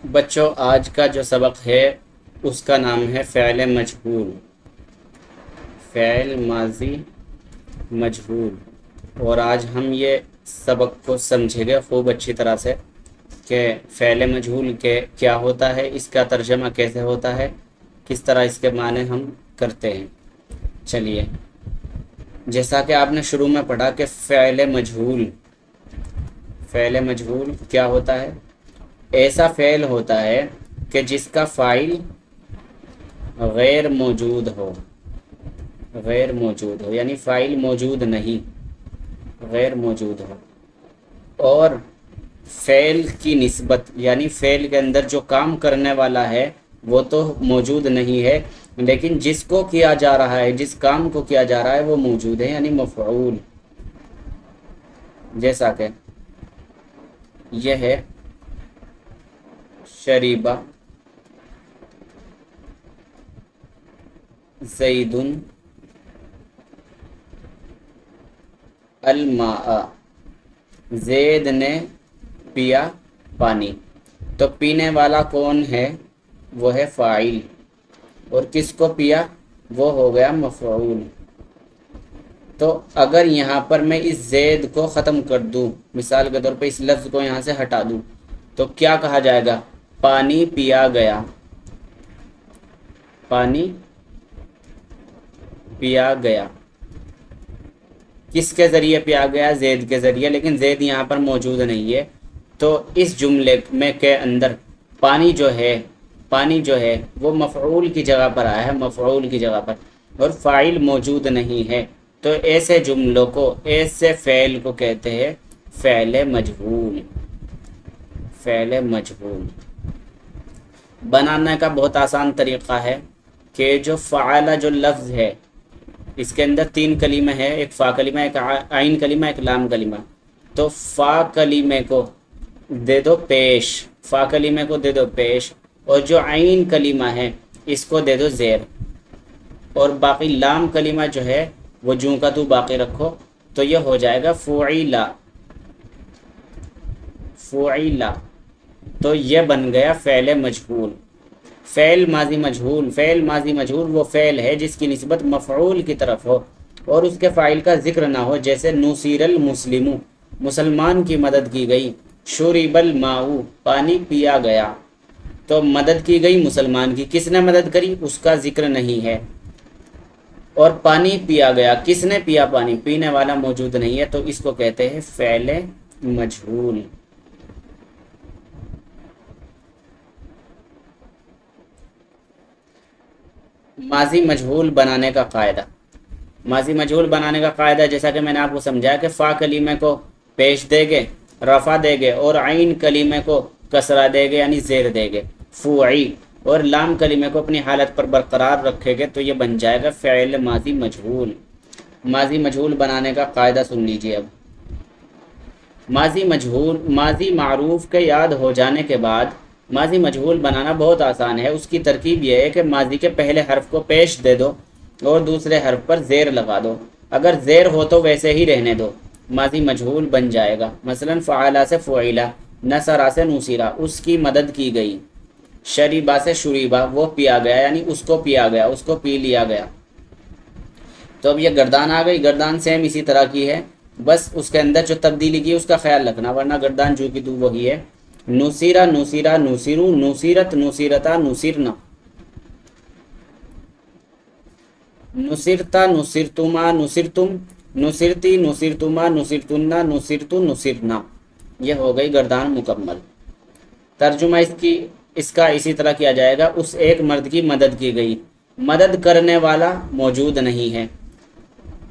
बच्चों, आज का जो सबक है उसका नाम है फ़ेल मजहूल। फ़ेल माजी मजहूल। और आज हम ये सबक को समझेंगे खूब अच्छी तरह से कि फ़ेल मजहूल के क्या होता है, इसका तर्जमा कैसे होता है, किस तरह इसके माने हम करते हैं। चलिए, जैसा कि आपने शुरू में पढ़ा कि फ़ेल मजहूल क्या होता है। ऐसा फ़ेल होता है कि जिसका फ़ाइल गैर मौजूद हो। गैर मौजूद हो यानी फ़ाइल मौजूद नहीं, गैर मौजूद हो। और फ़ेल की निस्बत यानी फ़ेल के अंदर जो काम करने वाला है वो तो मौजूद नहीं है, लेकिन जिसको किया जा रहा है, जिस काम को किया जा रहा है वो मौजूद है, यानी मफ़ऊल। जैसा कि यह है शरीबा ज़ैदुन अलमाआ। ज़ैद ने पिया पानी। तो पीने वाला कौन है? वो है फ़ाइल। और किसको पिया? वो हो गया मफ़ऊल। तो अगर यहाँ पर मैं इस ज़ैद को ख़त्म कर दूँ, मिसाल के तौर पे इस लफ्ज़ को यहाँ से हटा दूँ, तो क्या कहा जाएगा? पानी पिया गया। पानी पिया गया। किसके ज़रिए पिया गया? ज़ैद के ज़रिए। लेकिन ज़ैद यहाँ पर मौजूद नहीं है, तो इस जुमले में के अंदर पानी जो है वो मफ़ऊल की जगह पर आया है, मफ़ऊल की जगह पर, और फ़ाइल मौजूद नहीं है। तो ऐसे जुमलों को, ऐसे फ़ेल को कहते हैं फ़ेल मजहूल। फ़ेल मजहूल बनाने का बहुत आसान तरीक़ा है कि जो फ़आला जो लफ्ज़ है, इसके अंदर 3 कलीमे हैं, एक फ़ा कलीमा, एक आइन कलीमा, एक लाम कलीमा। तो फ़ा कलीमे को दे दो पेश, फ़ा कलीमे को दे दो पेश, और जो आइन कलीमा है इसको दे दो ज़ेर, और बाकी लाम कलीमा जो है वो जूं का तू बाकी रखो। तो यह हो जाएगा फ़ुइला। फ़ुइला। तो यह बन गया फ़ेल मजहूल। फ़ेल माजी मजहूल वो फ़ेल है जिसकी निस्बत मफ़ऊल की तरफ हो और उसके फ़ाइल का जिक्र ना हो। जैसे नुसीरल मुस्लिमु, मुसलमान की मदद की गई। शुरिबल माऊ, पानी पिया गया। तो मदद की गई मुसलमान की, किसने मदद करी उसका जिक्र नहीं है। और पानी पिया गया, किसने पिया पानी? पीने वाला मौजूद नहीं है। तो इसको कहते हैं फ़ेल मजहूल। माजी मजहूल बनाने का क़ायदा। माजी मजहूल बनाने का क़ायदा जैसा कि मैंने आपको समझाया कि फ़ा कलीमे को पेश देंगे, रफ़ा देंगे, और आइन कलीमे को कसरा देंगे यानी ज़ेर देंगे, फ़ुई, और लाम कलीमे को अपनी हालत पर बरकरार रखेंगे। तो ये बन जाएगा फ़ेल माजी मजहूल। माजी मजहूल बनाने का क़ायदा सुन लीजिए अब। माजी मारूफ़ के याद हो जाने के बाद माजी मजहूल बनाना बहुत आसान है। उसकी तरकीब यह है कि माजी के पहले हर्फ को पेश दे दो और दूसरे हर्फ पर ज़ेर लगा दो। अगर ज़ेर हो तो वैसे ही रहने दो, माजी मजहूल बन जाएगा। मसलन फ़आला से फ़ुइला, नसरा से नुसीरा, उसकी मदद की गई। शरीबा से शुरीबा, वो पिया गया यानी उसको पिया गया, उसको पी लिया गया। तो अब ये गर्दान आ गई। गर्दान सेम इसी तरह की है, बस उसके अंदर जो तब्दीली की उसका ख्याल रखना, वरना गर्दान जो की तू वही है। नुसीरा नुसीरा नुसीरू, नुसीरत नुसीरता नुसीरना, नुसिरता नुसिरतुमा नुसिरतुम, नुसिरती नुसिरतुमा नुसिरतुन्ना नुसिरतु नुसिरना। यह हो गई गर्दान मुकम्मल। तर्जुमा इसका इसी तरह किया जाएगा। उस एक मर्द की मदद की गई, मदद करने वाला मौजूद नहीं है।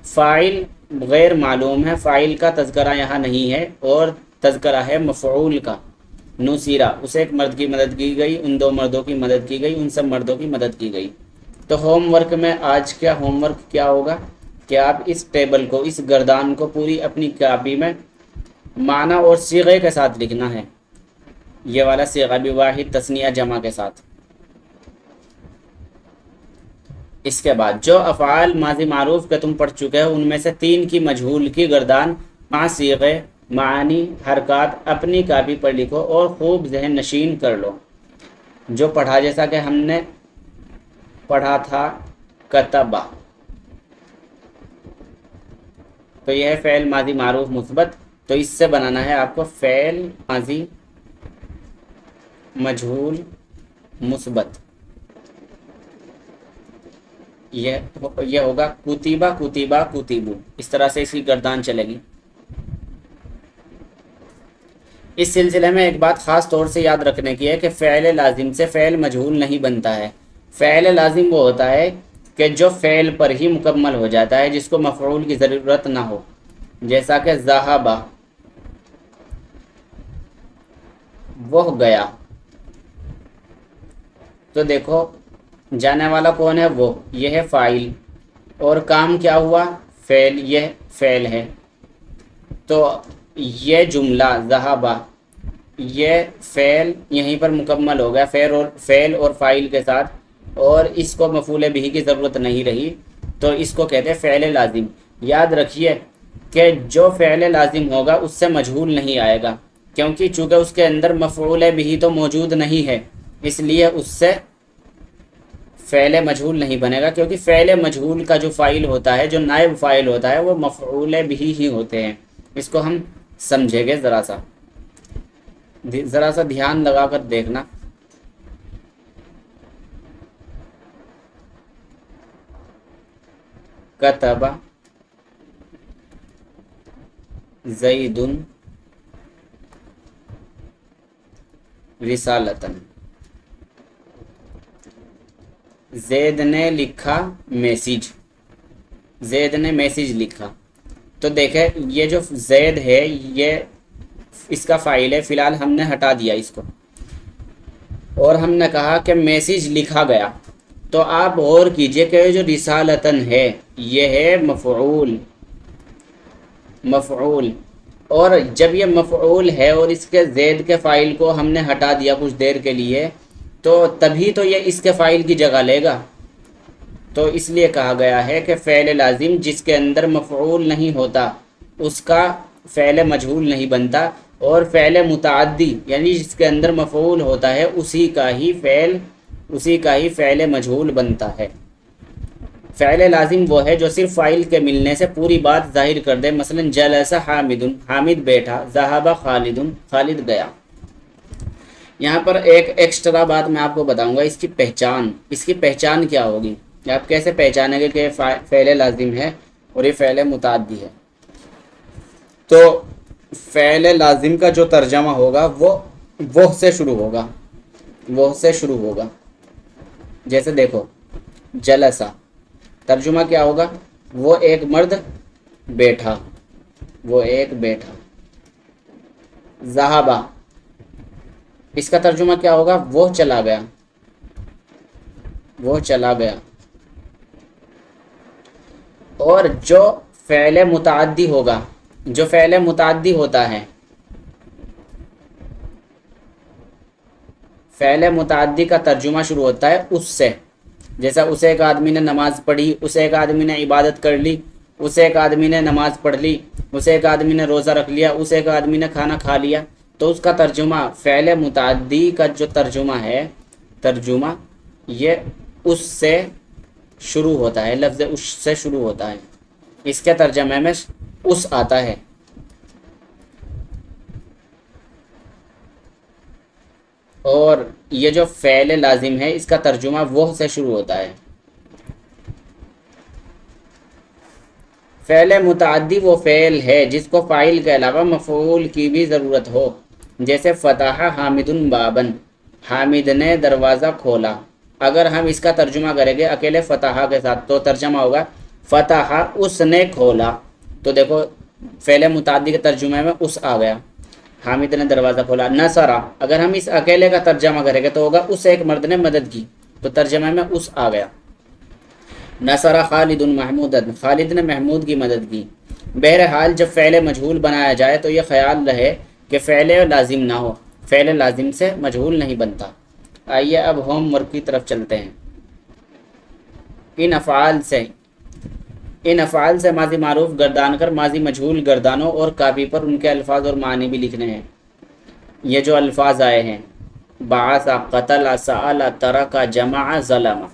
फ़ाइल गैर मालूम है, फ़ाइल का तज़करा यहाँ नहीं है और तज़करा है मफ़ऊल का। नुसीरा, उस एक मर्द की मदद की गई, उन 2 मर्दों की मदद की गई, उन सब मर्दों की मदद की गई। तो होमवर्क में आज क्या होमवर्क क्या होगा कि आप इस टेबल को, इस गर्दान को पूरी अपनी कापी में माना और सीगे के साथ लिखना है। ये वाला सीगा भी वाहिद तस्निया जमा के साथ। इसके बाद जो अफ़आल माजी मारूफ के तुम पढ़ चुके हो उनमें से 3 की मजहूल की गर्दान माँ सीगे, मानी, हरकत अपनी कापी पर लिखो और खूब जहन नशीन कर लो। जो पढ़ा, जैसा कि हमने पढ़ा था कतबा, तो यह है फ़ेल माजी मारूफ मुस्बत। तो इससे बनाना है आपको फ़ेल माजी मजहूल मुस्बत। यह होगा कुतिबा कुतिबा कुतिबू, इस तरह से इसकी गर्दान चलेगी। इस सिलसिले में एक बात ख़ास तौर से याद रखने की है कि फ़ेल लाजिम से फ़ेल मजहूल नहीं बनता है। फ़ेल लाजिम वो होता है कि जो फ़ेल पर ही मुकम्मल हो जाता है, जिसको मफ़ऊल की ज़रूरत ना हो, जैसा कि ज़हाबा, वह गया। तो देखो जाने वाला कौन है, वो, यह है फ़ाइल, और काम क्या हुआ, फ़ेल, यह फ़ेल है। तो ये जुमला ज़हाबा, ये फ़ेल यहीं पर मुकम्मल हो गया, फ़ेल और फ़ाइल के साथ, और इसको मफ़ूल बिही की ज़रूरत नहीं रही, तो इसको कहते हैं फ़ेल लाजिम। याद रखिए कि जो फ़ेल लाजिम होगा उससे मजहूल नहीं आएगा, क्योंकि चूँकि उसके अंदर मफ़ऊल बिही तो मौजूद नहीं है, इसलिए उससे फ़ेल मजहूल नहीं बनेगा। क्योंकि फ़ेल मजहूल का जो फ़ाइल होता है, जो नायब फ़ाइल होता है, वो मफ़ऊल बिही ही होते हैं। इसको हम समझेंगे, ज़रा सा ध्यान लगा कर देखना। कतबा ज़ैदुन रिसालतन, ज़ैद ने लिखा मैसेज, ज़ैद ने मैसेज लिखा। तो देखें ये जो ज़ैद है ये इसका फ़ाइल है, फ़िलहाल हमने हटा दिया इसको, और हमने कहा कि मैसेज लिखा गया। तो आप गौर कीजिए कि जो रिसालतन है ये है मफ़ऊल, और जब ये मफ़ऊल है और इसके ज़ैद के फ़ाइल को हमने हटा दिया कुछ देर के लिए, तो तभी तो ये इसके फ़ाइल की जगह लेगा। तो इसलिए कहा गया है कि फ़ेल लाजिम जिसके अंदर मफ़ऊल नहीं होता उसका फ़ेल मजहूल नहीं बनता, और फ़ेल मुतअद्दी यानी जिसके अंदर मफ़ऊल होता है उसी का ही फ़ेल मजहूल बनता है। फ़ेल लाजिम वो है जो सिर्फ फ़ाइल के मिलने से पूरी बात ज़ाहिर कर दे। मसलन जलसा हामिदुन, हामिद बैठा, ज़हाबा खालिदुन, खालिद गया। यहाँ पर एक एक्स्ट्रा बात मैं आपको बताऊंगा, इसकी पहचान क्या होगी, आप कैसे पहचानेंगे कि फ़ेल लाजिम है और ये फ़ेल मुतअद्दी है। तो फ़ेल लाजिम का जो तर्जमा होगा वो से शुरू होगा। जैसे देखो जलसा, तर्जुमा क्या होगा, वो एक मर्द बैठा, ज़हाबा, इसका तर्जुमा क्या होगा, वो चला गया। और जो फ़ेल मुतअद्दी होगा, जो फ़ेल मुतअद्दी होता है, फ़ेल मुतअद्दी का तर्जुमा शुरू होता है उससे। जैसा उसे एक आदमी ने नमाज़ पढ़ी, उसे एक आदमी ने इबादत कर ली, उसे एक आदमी ने नमाज़ पढ़ ली, उसे एक आदमी ने रोज़ा रख लिया, उसे एक आदमी ने खाना खा लिया। तो उसका तर्जुमा, फ़ेल मुतअद्दी का जो तर्जुमा ये उससे शुरू होता है, लफ्ज़ उससे शुरू होता है, इसके तर्जमे में उस आता है। और ये जो फ़ेल लाजिम है इसका तर्जुमा वो से शुरू होता है। फ़ेल मुतअद्दी वो फ़ेल है जिसको फ़ाइल के अलावा मफ़ऊल की भी ज़रूरत हो। जैसे फ़तहा हामिदुन बाबन, हामिद ने दरवाज़ा खोला। अगर हम इसका तर्जुमा करेंगे अकेले फ़तहा के साथ तो तर्जुमा होगा फ़तहा उसने खोला। तो देखो फ़ेल मुतअद्दी के तर्जुमे में उस आ गया, हामिद ने दरवाज़ा खोला। नसरा, अगर हम इस अकेले का तर्जमा करेंगे तो होगा उस एक मर्द ने मदद की, तो तर्जमे में उस आ गया। नसरा खालिदुन महमूदन, खालिद ने महमूद की मदद की। बहरहाल जब फ़ेल मजहूल बनाया जाए तो यह ख्याल रहे कि फ़ेल लाजिम ना हो, फ़ेल लाजिम से मजहूल नहीं बनता। आइए अब होमवर्क की तरफ चलते हैं। इन अफ़आल से माजी मारूफ गर्दान कर माजी मजहूल गर्दानो और कापी पर उनके अल्फाज और मानी भी लिखने हैं। ये जो अल्फाज आए हैं बासा, कतला, सअला, तरका, जमा, ज़लमा।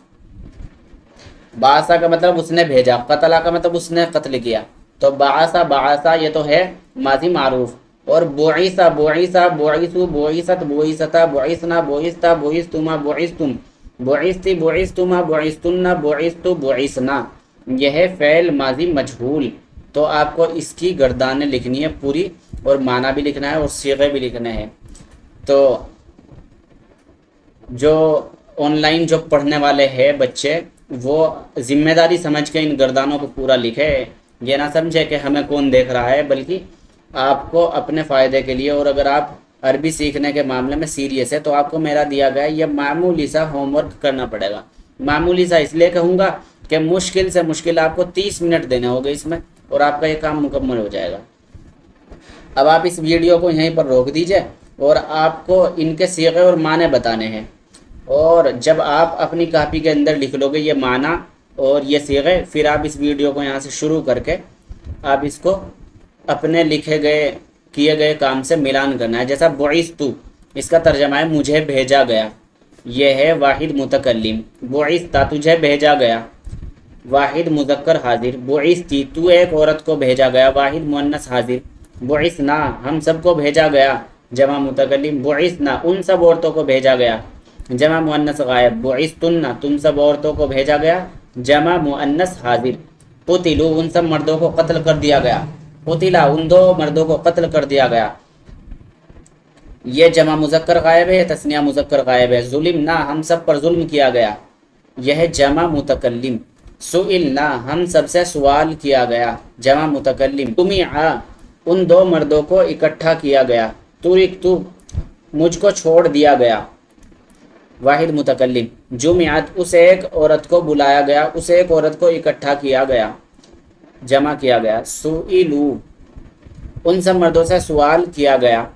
बासा का मतलब उसने भेजा, कतला का मतलब उसने कत्ल किया। तो बासा, बासा ये तो है माजी मारूफ। और बोईसा, बोईसा, बोईसु, बोईसत, बोईसता, बोईसना, बोईसता, बोईस्तुमा, बोईस्तुम, बोईस्ती, बोईस्तुमा, बोईस्तुन्ना, बोईस्तु, बोईसना, यह है फ़ेल माजी मजहूल। तो आपको इसकी गर्दानें लिखनी है पूरी, और माना भी लिखना है और सीगे भी लिखने हैं। तो जो ऑनलाइन जो पढ़ने वाले हैं बच्चे, वो जिम्मेदारी समझ के इन गर्दानों को पूरा लिखे। ये ना समझे कि हमें कौन देख रहा है, बल्कि आपको अपने फ़ायदे के लिए। और अगर आप अरबी सीखने के मामले में सीरियस है तो आपको मेरा दिया गया ये मामूली सा होमवर्क करना पड़ेगा। मामूली सा इसलिए कहूँगा कि मुश्किल से मुश्किल आपको 30 मिनट देने होंगे इसमें, और आपका ये काम मुकम्मल हो जाएगा। अब आप इस वीडियो को यहीं पर रोक दीजिए, और आपको इनके सीगे और माने बताने हैं। और जब आप अपनी कापी के अंदर लिख लोगे ये माना और ये सीगे, फिर आप इस वीडियो को यहाँ से शुरू करके आप इसको अपने लिखे गए किए गए काम से मिलान करना है। जैसा बुइस्तु, इसका तर्जमा है मुझे भेजा गया। यह है वाहिद मुतकल्लिम। बुइस्ता, तुझे भेजा गया, वाहिद मुज़क्कर हाजिर। बुइस्ती, तू एक औरत को भेजा गया, वाहिद मुअन्नस हाजिर। बुइसना, हम सबको भेजा गया, जमा मुतकल्लिम। बुइसना, उन सब औरतों को भेजा गया, जमा मुअन्नस गायब। बुइस्तुन्ना, तुम सब औरतों को भेजा गया, जमा मुअन्नस हाजिर। कुतिलू, उन सब मर्दों को कत्ल कर दिया गया। कुतिला, उन दो मर्दों को कत्ल कर दिया गया। ये जमा मुज़क्कर गायब है, तस्निया मुज़क्कर गायब है। जुलिमना, हम सब पर जुल्म किया गया, यह है जमा मुतकल्लिम। सुइलना, हम सबसे सवाल किया गया, जमा मुतकल्लिम। तुमिआ, उन दो मर्दों को इकट्ठा किया गया। तुरिकतु, मुझको छोड़ दिया गया, वाहिद मुतकल्लिम। जुमिअत, उस एक औरत को बुलाया गया, उस एक औरत को इकट्ठा किया गया, जमा किया गया। सुइलू, उन सब मर्दों से सवाल किया गया,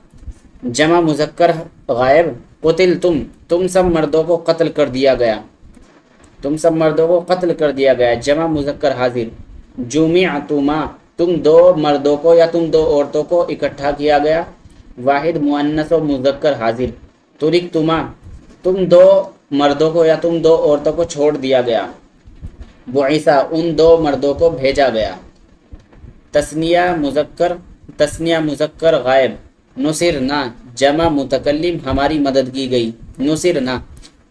जमा मुज़क्कर गायब। कुतिल तुम सब मर्दों को कत्ल कर दिया गया, तुम सब मर्दों को कत्ल कर दिया गया, जमा मुज़क्कर हाजिर। जुमिअतुमा, तुम दो मर्दों को या तुम दो औरतों को इकट्ठा किया गया, वाहिद मुअन्नस और मुज़क्कर हाजिर। तुरिकतुमा, तुम दो मर्दों को या तुम दो औरतों को छोड़ दिया गया। बुइसा, उन दो मर्दों को भेजा गया। तस्निया मुज़क्कर गायब। नुसिरना, जमा मुतकल्लिम, हमारी मदद की गई। नुसिरना,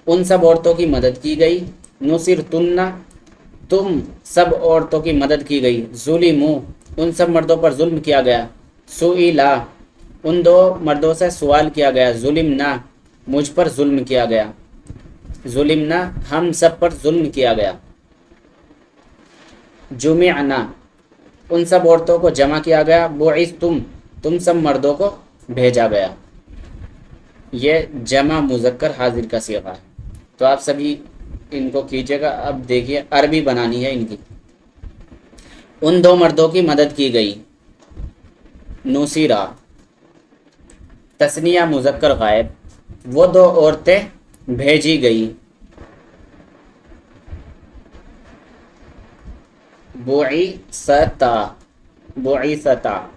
उन सब औरतों की मदद की गई। नुसिरतुन्ना, तुम सब औरतों की मदद की गई। जुलिमु, उन सब मर्दों पर जुल्म किया गया। सुइला, उन दो मर्दों से सवाल किया गया। जुलिमना, मुझ पर जुल्म किया गया। जुलिमना, हम सब पर जुल्म किया गया। जुमिअना, उन सब औरतों को जमा किया गया। बुइस्तुम, तुम सब मर्दों को भेजा गया। ये जमा मुज़क्कर हाजिर का सीगा है। तो आप सभी इनको कीजिएगा। अब देखिए अरबी बनानी है इनकी। उन दो मर्दों की मदद की गई। नुसीरा, तस्निया मुज़क्कर गायब, वो दो औरतें भेजी गई। बुइसता, बुइसता,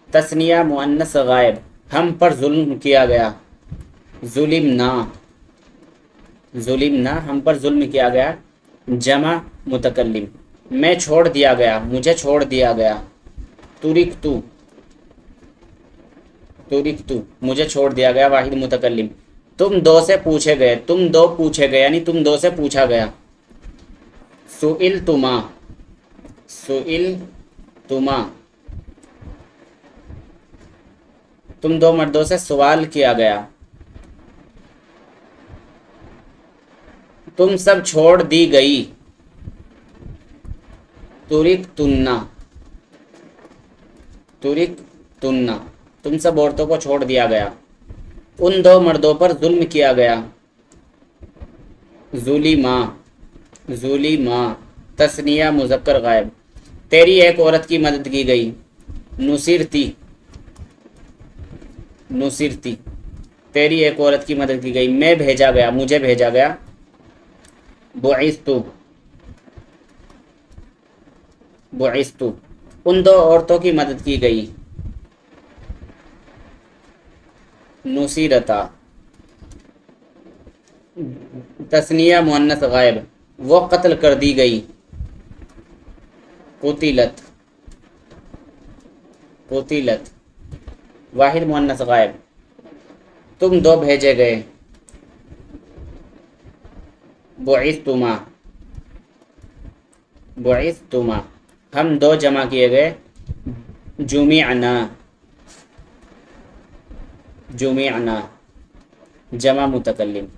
तस्निया मुअन्नस गायब, हम पर जुल्म किया गया। जुलिमना, जुलिमना, हम पर जुल्म किया गया, जमा मुतकल्लिम। मैं छोड़ दिया गया, मुझे छोड़ दिया गया। तुरिकतु, तुरिकतु, मुझे छोड़ दिया गया, वाहिद मुतकल्लिम। तुम दो से पूछे गए, तुम दो पूछे गए, यानी तुम दो से पूछा गया। सुइल तुमा, सुइल तुमा, तुम दो मर्दों से सवाल किया गया। तुम सब छोड़ दी गई। तुरिक तुन्ना, तुरिक तुन्ना, तुम सब औरतों को छोड़ दिया गया। उन दो मर्दों पर जुल्म किया गया। जुलिमा, जुलिमा, तस्निया मुज़क्कर गायब, तेरी एक औरत की मदद की गई। नुसिरती, नुसिरती, तेरी एक औरत की मदद की गई। मैं भेजा गया, मुझे भेजा गया। बुइस्तु, बुइस्तु, उन दो औरतों की मदद की गई। नुसीरता, तस्निया मुअन्नस गायब, वो कत्ल कर दी गई। कुतिलत, कुतिलत वाहिद मुअन्नस गायब, तुम दो भेजे गए। बुइस्तुमा, बुइस्तुमा हम दो जमा किए गए। जुमिअना, जुमिअना जमा मुतकल्लिम।